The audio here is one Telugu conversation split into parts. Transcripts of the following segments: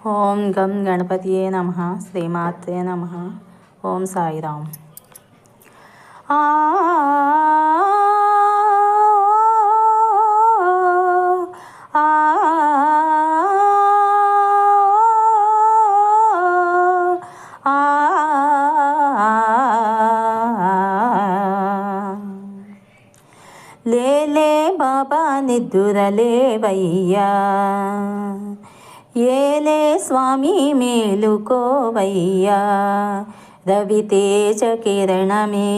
ఓం గం గణపతియే నమః. శ్రీమాత్రే నమః. ఓం సాయిరామ్. ఆ లేలే బాబా నిద్దురలేవయ్యా, ఏలే స్వామి మేలుకోవయ్యా, రవితేజ కిరణమే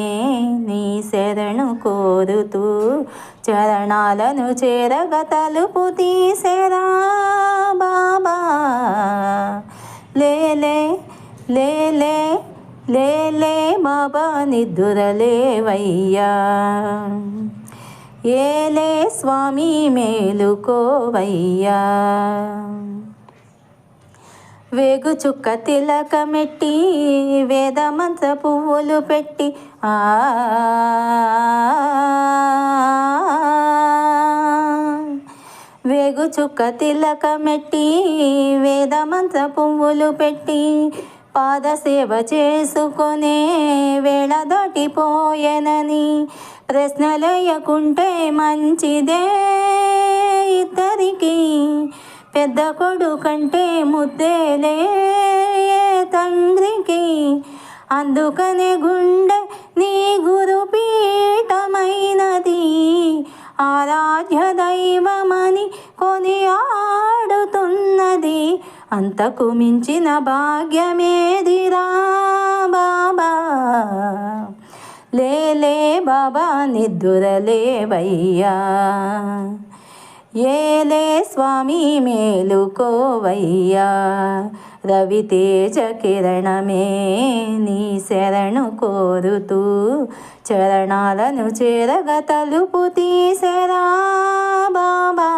నీ శరణు కోరుతూ చరణాలను చేరగ తలుపు తీసెరా బాబా. లేలే లేలే లేలే బాబా నిద్దురలేవయ్యా, ఏలే స్వామి మేలుకోవయ్యా, వేగు చుక్క తిలకమెట్టి వేదమంత్ర పువ్వులు పెట్టి వేగు చుక్క తిలకమెట్టి వేదమంత్ర పువ్వులు పెట్టి పాదసేవ చేసుకొనే వేళ దాటిపోయెనని ప్రశ్నలేయకుంటే మంచిదే ఇద్దరికి, పెద్ద కొడుకంటే ముద్దేలే తండ్రికి, అందుకనే గుండె నీ గురు పీఠమైనది, ఆరాధ్య దైవమని కొనియాడుతున్నది, అంతకు మించిన భాగ్యమేదిరా బాబా. లేలే బాబా నిద్దురలేవయ్యా, ఏలే స్వామి మేలుకోవయ్యా, రవితేజ కిరణమే నీ శరణు కోరుతూ చరణాలను చేరగ తలుపు తీసెరా బాబా.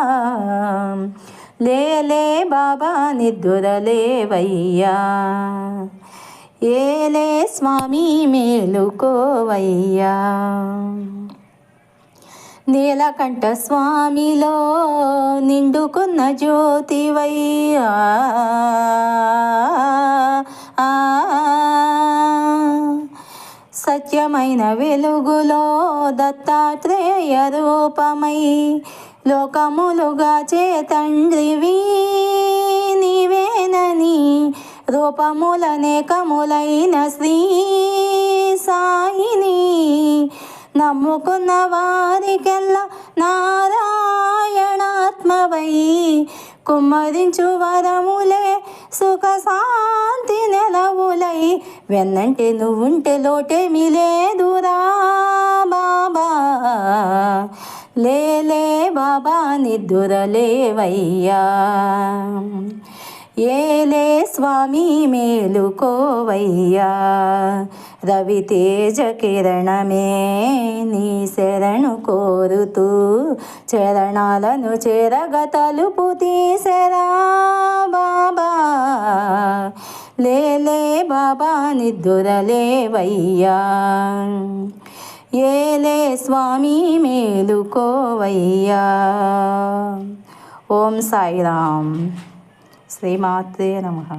లేలే బాబా నిద్దురలేవయ్యా, ఏలే స్వామి మేలుకోవయ్యా. నీలకంఠ స్వామిలో నిండుకున్న జ్యోతివయ్యా, సత్యమైన వెలుగులో దత్తాత్రేయ రూపమై లోకములుగా తండ్రివి నీవేనని రూపములనేకములైన శ్రీ సాయిని నమ్ముకున్న వారికెల్లా నారాయణాత్మవై కుమ్మరించు వరములే సుఖ శాంతి నెలవులై, వెన్నంటే నువ్వుంటే లోటేమి లేదురా బాబా. లేలే బాబా నిద్దురలేవయ్యా, ఏలే స్వామి మేలుకోవయ్యా, రవితేజ కిరణమే నీ శరణు కోరుతూ చరణాలను చేరగ తలుపు తీసెరా బాబా. లేలే బాబా నిద్దురలేవయ్యా, ఏలే స్వామి మేలుకోవయ్యా. ఓం సాయిరామ్. శ్రీమాత్రే నమః.